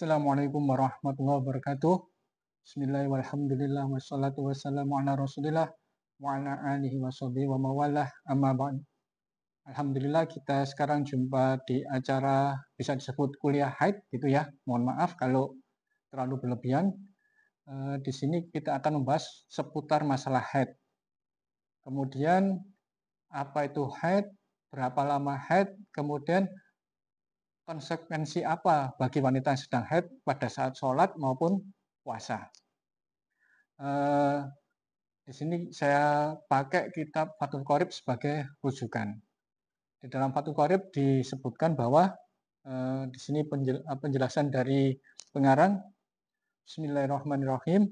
Assalamualaikum warahmatullahi wabarakatuh. Bismillahirrahmanirrahim. Walhamdulillah wassalatu wassalamu ala Rasulillah wa ala alihi washabihi wa mawalah. Amma ba'd. Alhamdulillah kita sekarang jumpa di acara bisa disebut kuliah haid gitu ya. Mohon maaf kalau terlalu berlebihan. Di sini kita akan membahas seputar masalah haid. Kemudian apa itu haid, berapa lama haid, kemudian konsekuensi apa bagi wanita yang sedang haid pada saat sholat maupun puasa. Di sini saya pakai kitab Fathul Qorib sebagai rujukan. Di dalam Fathul Qorib disebutkan bahwa di sini penjelasan dari pengarang. Bismillahirrahmanirrahim.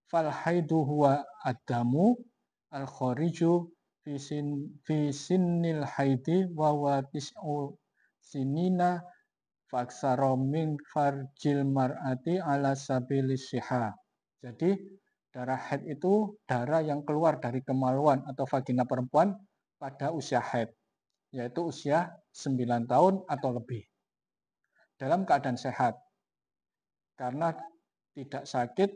Fal haidu huwa adamu al khariju fi sinnil haidi wa huwa tis'u sinina faksaro min farjil mar'ati ala sabilis siha. Jadi darah haid itu darah yang keluar dari kemaluan atau vagina perempuan pada usia haid, yaitu usia 9 tahun atau lebih. Dalam keadaan sehat, karena tidak sakit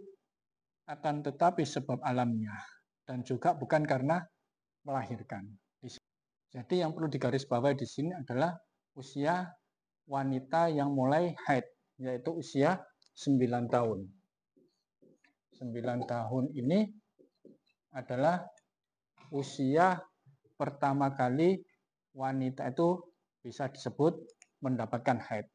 akan tetapi sebab alamnya, dan juga bukan karena melahirkan. Jadi yang perlu digarisbawahi di sini adalah usia wanita yang mulai haid, yaitu usia 9 tahun. 9 tahun ini adalah usia pertama kali wanita itu bisa disebut mendapatkan haid.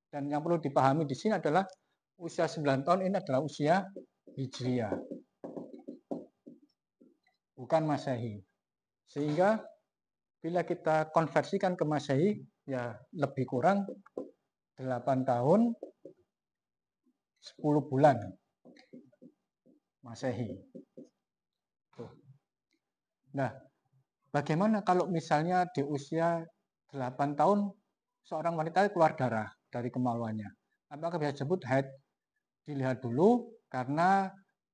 Dan yang perlu dipahami di sini adalah usia 9 tahun ini adalah usia hijriah, bukan masehi. Sehingga bila kita konversikan ke masehi, ya lebih kurang 8 tahun 10 bulan masehi. Nah, bagaimana kalau misalnya di usia 8 tahun seorang wanita keluar darah dari kemaluannya? Apakah bisa disebut haid? Dilihat dulu, karena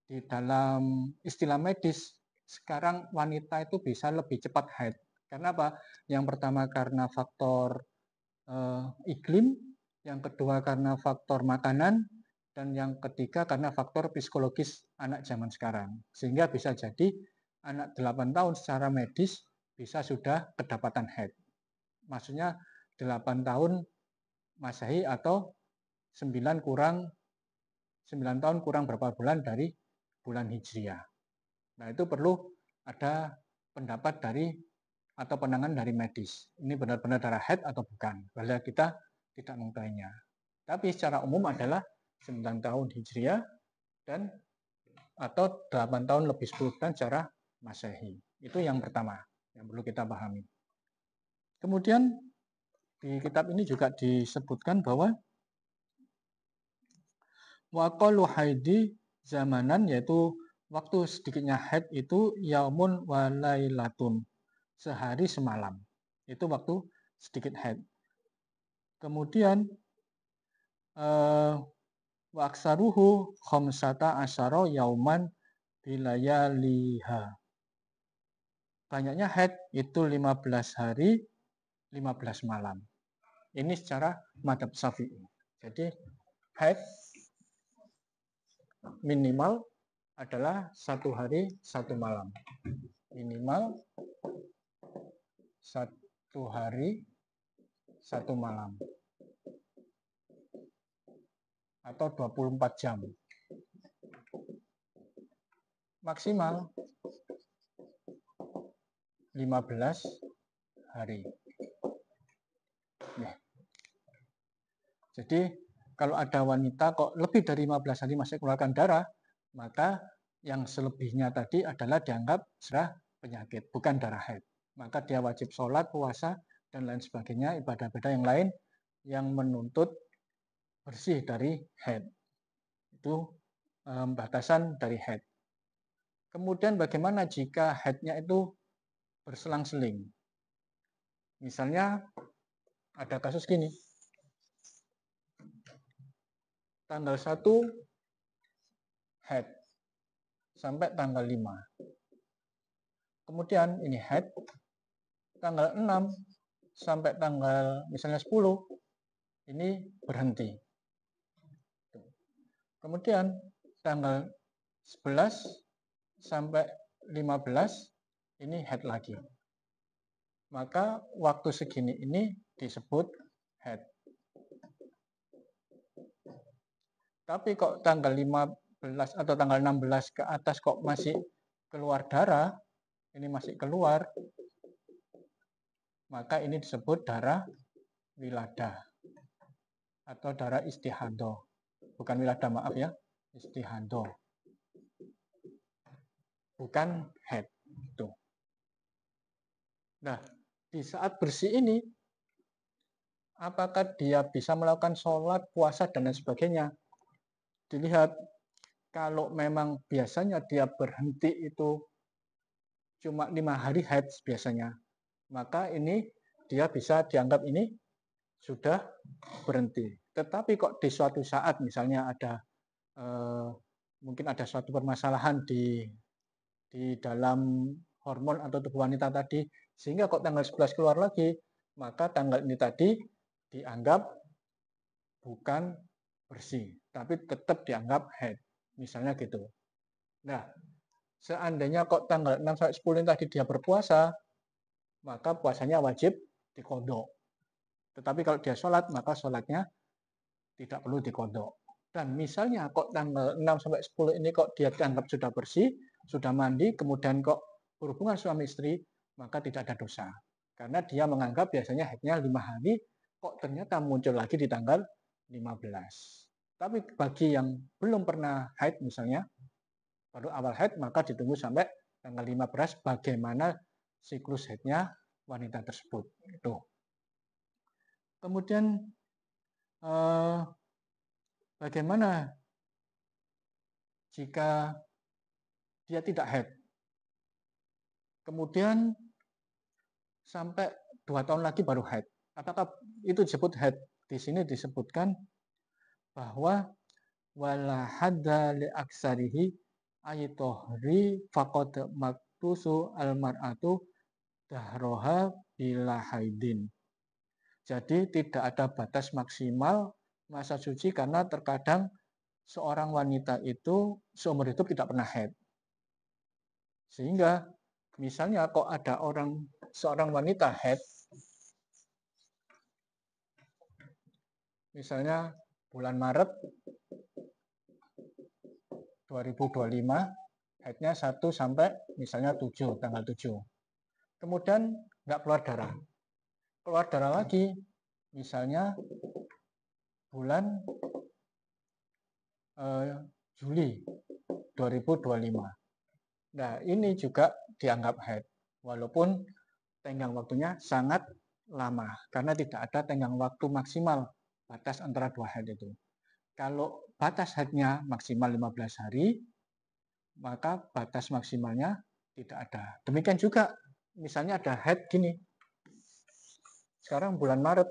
di dalam istilah medis sekarang wanita itu bisa lebih cepat haid. Karena apa? Yang pertama karena faktor iklim, yang kedua karena faktor makanan, dan yang ketiga karena faktor psikologis anak zaman sekarang. Sehingga bisa jadi anak 8 tahun secara medis bisa sudah kedapatan haid. Maksudnya 8 tahun masehi atau 9 tahun kurang berapa bulan dari bulan hijriah. Nah, itu perlu ada pendapat dari atau pandangan dari medis. Ini benar-benar darah haid atau bukan? Padahal kita tidak mengetahuinya. Tapi secara umum adalah 9 tahun hijriah dan atau 8 tahun lebih 10 bulan secara masehi. Itu yang pertama yang perlu kita pahami. Kemudian di kitab ini juga disebutkan bahwa waqalu haidi zamanan, yaitu waktu sedikitnya haid itu yaumun wa lailatun, sehari semalam. Itu waktu sedikit haid. Kemudian waksaruhu khamsata asyara yauman bilayaliha. Banyaknya haid itu 15 hari 15 malam. Ini secara madzhab Syafi'i. Jadi haid minimal adalah 1 hari 1 malam. Minimal 1 hari 1 malam. Atau 24 jam. Maksimal 15 hari. Ya. Jadi kalau ada wanita kok lebih dari 15 hari masih keluarkan darah, maka yang selebihnya tadi adalah dianggap sudah penyakit, bukan darah haid. Maka dia wajib sholat, puasa, dan lain sebagainya, ibadah-ibadah yang lain yang menuntut bersih dari haid. Itu batasan dari haid. Kemudian bagaimana jika haidnya itu berselang-seling? Misalnya ada kasus gini. Tanggal 1 haid sampai tanggal 5. Kemudian ini haid tanggal 6 sampai tanggal misalnya 10 ini berhenti. Kemudian tanggal 11 sampai 15 ini haid lagi. Maka waktu segini ini disebut haid. Tapi kok tanggal 15 atau tanggal 16 ke atas kok masih keluar darah, ini masih keluar, maka ini disebut darah wiladah atau darah istihadah. Bukan wiladah, maaf ya, istihadah. Bukan haid. Itu. Nah, di saat bersih ini, apakah dia bisa melakukan sholat, puasa, dan lain sebagainya? Dilihat, kalau memang biasanya dia berhenti itu cuma 5 hari haid biasanya, maka ini dia bisa dianggap ini sudah berhenti. Tetapi kok di suatu saat misalnya ada mungkin ada suatu permasalahan di dalam hormon atau tubuh wanita tadi, sehingga kok tanggal 11 keluar lagi, maka tanggal ini tadi dianggap bukan bersih, tapi tetap dianggap haid. Misalnya gitu. Nah, seandainya kok tanggal 6 sampai 10 ini tadi dia berpuasa, maka puasanya wajib diqodho. Tetapi kalau dia sholat, maka sholatnya tidak perlu diqodho. Dan misalnya kok tanggal 6 sampai 10 ini kok dia dianggap sudah bersih, sudah mandi, kemudian kok berhubungan suami istri, maka tidak ada dosa. Karena dia menganggap biasanya haidnya 5 hari, kok ternyata muncul lagi di tanggal 15. Tapi bagi yang belum pernah haid misalnya, baru awal haid, maka ditunggu sampai tanggal 15 bagaimana siklus haidnya wanita tersebut. Itu. Kemudian bagaimana jika dia tidak haid? Kemudian sampai 2 tahun lagi baru haid. Apakah itu disebut haid? Di sini disebutkan bahwa wala hadda li aksarihi aytohri faqad maktusu almar'atu dahroha bila haidin. Jadi tidak ada batas maksimal masa suci karena terkadang seorang wanita itu seumur hidup tidak pernah haid. Sehingga misalnya kok ada seorang wanita haid, misalnya bulan Maret 2025, haidnya 1 sampai misalnya 7, tanggal 7. Kemudian nggak keluar darah. Keluar darah lagi, misalnya bulan Juli 2025. Nah, ini juga dianggap haid, walaupun tenggang waktunya sangat lama, karena tidak ada tenggang waktu maksimal batas antara 2 haid itu. Kalau batas haidnya maksimal 15 hari, maka batas maksimalnya tidak ada. Demikian juga, misalnya ada haid gini, sekarang bulan Maret,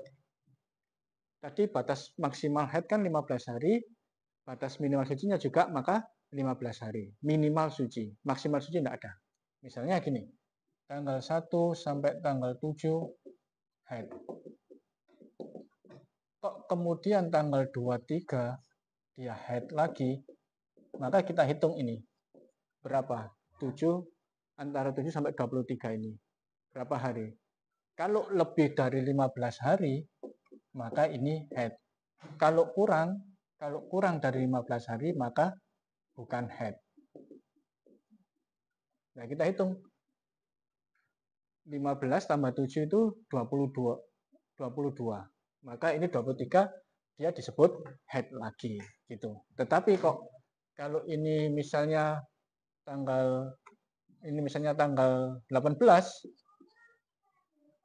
tadi batas maksimal haid kan 15 hari, batas minimal sucinya juga maka 15 hari. Minimal suci, maksimal suci tidak ada. Misalnya gini, tanggal 1 sampai tanggal 7 haid. Kok kemudian tanggal 23 dia haid lagi, maka kita hitung ini. Berapa? 7, antara 7 sampai 23 ini. Berapa hari? Kalau lebih dari 15 hari, maka ini haid. Kalau kurang dari 15 hari, maka bukan haid. Nah, kita hitung. 15 tambah 7 itu 22. Maka ini 23 dia disebut haid lagi gitu. Tetapi kok kalau ini misalnya tanggal 18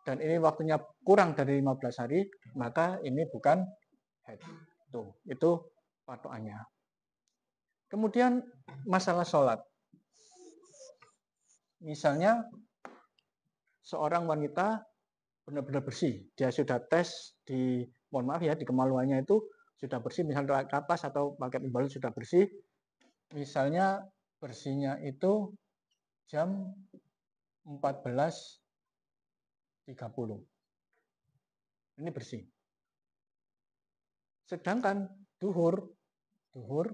dan ini waktunya kurang dari 15 hari, maka ini bukan haid. Tuh, itu patokannya. Kemudian masalah sholat. Misalnya seorang wanita benar-benar bersih, dia sudah tes di, mohon maaf ya, di kemaluannya itu sudah bersih, misalnya kapas atau pakai pembalut sudah bersih, misalnya bersihnya itu jam 14.30. Ini bersih. Sedangkan duhur duhur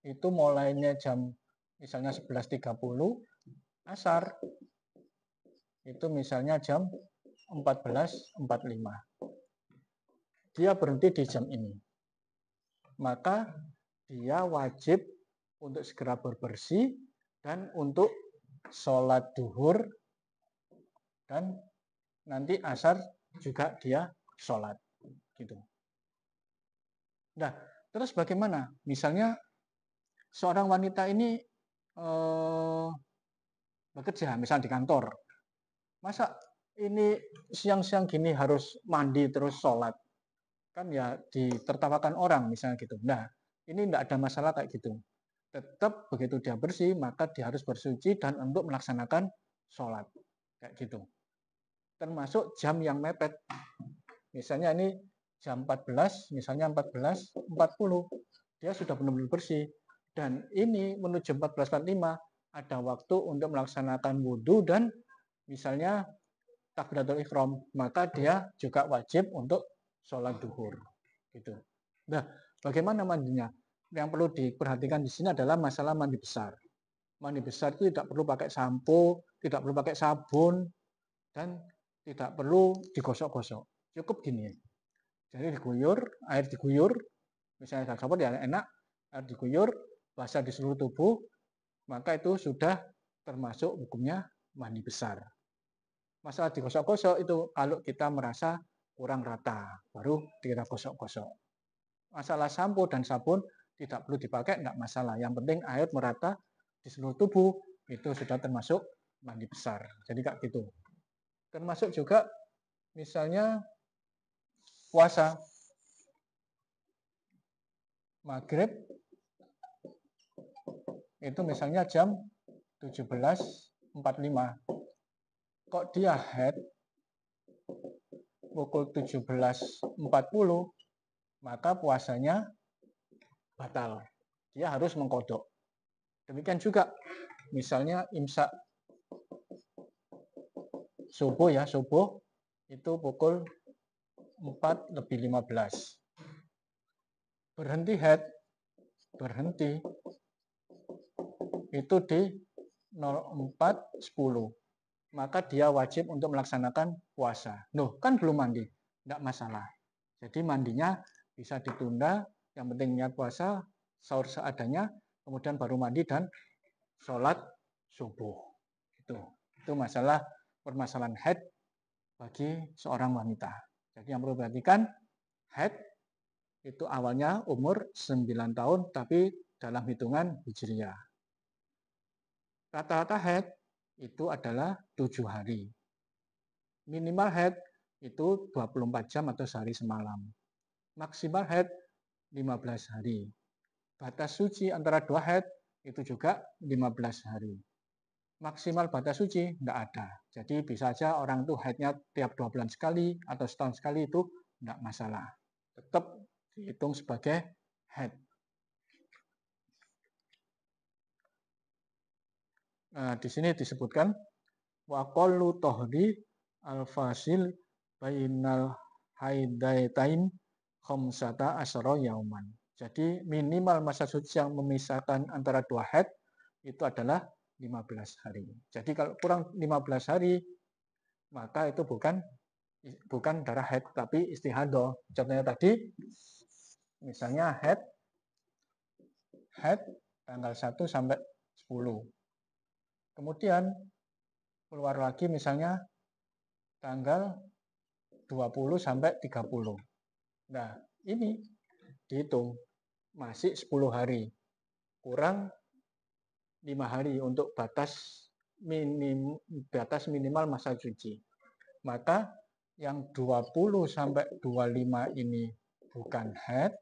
itu mulainya jam misalnya 11.30, asar itu misalnya jam 14.45. Dia berhenti di jam ini. Maka dia wajib untuk segera berbersih dan untuk sholat duhur dan nanti asar juga dia sholat gitu. Nah, terus bagaimana? Misalnya seorang wanita ini bekerja, misal di kantor. Masa ini siang-siang gini harus mandi terus sholat? Kan ya ditertawakan orang misalnya gitu. Nah, ini tidak ada masalah kayak gitu. Tetap begitu dia bersih, maka dia harus bersuci dan untuk melaksanakan sholat. Kayak gitu. Termasuk jam yang mepet. Misalnya ini jam 14, misalnya 14.40. Dia sudah benar-benar bersih. Dan ini menuju 14.45 ada waktu untuk melaksanakan wudhu dan misalnya takbiratul ihram, maka dia juga wajib untuk sholat duhur. Gitu. Nah, bagaimana mandinya? Yang perlu diperhatikan di sini adalah masalah mandi besar. Mandi besar itu tidak perlu pakai sampo, tidak perlu pakai sabun, dan tidak perlu digosok-gosok. Cukup gini. Jadi diguyur, air diguyur, misalnya ada sabun ya enak, air diguyur, basah di seluruh tubuh, maka itu sudah termasuk hukumnya mandi besar. Masalah digosok-gosok itu kalau kita merasa kurang rata, baru kita gosok-gosok. Masalah sampo dan sabun tidak perlu dipakai, enggak masalah. Yang penting air merata di seluruh tubuh, itu sudah termasuk mandi besar. Jadi kayak gitu. Termasuk juga misalnya puasa. Maghrib itu misalnya jam 17.45. Kok dia head pukul 17.40, maka puasanya batal. Dia harus mengkodok. Demikian juga misalnya imsak subuh ya, subuh itu pukul 4.15. Berhenti itu di 04.10. Maka dia wajib untuk melaksanakan puasa. Loh, kan belum mandi. Tidak masalah. Jadi mandinya bisa ditunda, yang penting niat puasa, sahur seadanya, kemudian baru mandi dan sholat subuh. Itu masalah permasalahan haid bagi seorang wanita. Jadi yang perlu perhatikan, haid itu awalnya umur 9 tahun, tapi dalam hitungan Hijriah. Rata-rata haid itu adalah 7 hari. Minimal haid itu 24 jam atau sehari semalam. Maksimal haid 15 hari. Batas suci antara dua haid itu juga 15 hari. Maksimal batas suci tidak ada. Jadi bisa saja orang itu haidnya tiap 2 bulan sekali atau setahun sekali, itu tidak masalah. Tetap dihitung sebagai haid. Nah, di sini disebutkan wa qallu tohri al-fasil bainal haidaitain khamsata asyara yauman. Jadi minimal masa suci yang memisahkan antara dua haid itu adalah 15 hari. Jadi kalau kurang 15 hari, maka itu bukan darah haid tapi istihadah. Contohnya tadi misalnya haid tanggal 1 sampai 10. Kemudian keluar lagi misalnya tanggal 20 sampai 30. Nah, ini dihitung masih 10 hari. Kurang 5 hari untuk batas minimal masa suci. Maka yang 20 sampai 25 ini bukan haid,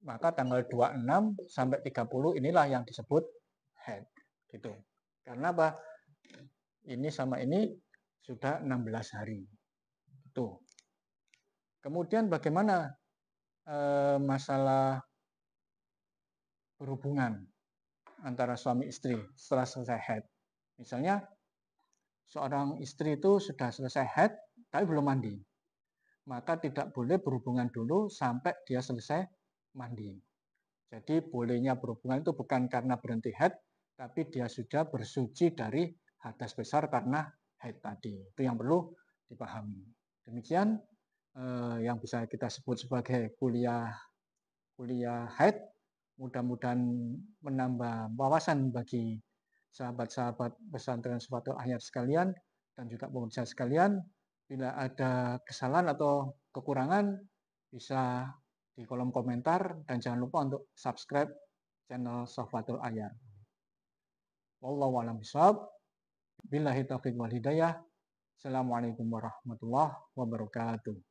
maka tanggal 26 sampai 30 inilah yang disebut haid. Gitu. Karena apa? Ini sama ini sudah 16 hari. Itu. Kemudian bagaimana masalah berhubungan antara suami istri setelah selesai haid? Misalnya seorang istri itu sudah selesai haid tapi belum mandi. Maka tidak boleh berhubungan dulu sampai dia selesai mandi. Jadi bolehnya berhubungan itu bukan karena berhenti haid, tapi dia sudah bersuci dari hadas besar karena haid tadi. Itu yang perlu dipahami. Demikian yang bisa kita sebut sebagai kuliah haid. Mudah-mudahan menambah wawasan bagi sahabat-sahabat pesantren Syafaatul Ahyar sekalian dan juga pemirsa sekalian. Bila ada kesalahan atau kekurangan bisa di kolom komentar dan jangan lupa untuk subscribe channel Syafaatul Ahyar. Wallahu a'lam bishawab. Billahi taufiq wal hidayah. Assalamualaikum warahmatullahi wabarakatuh.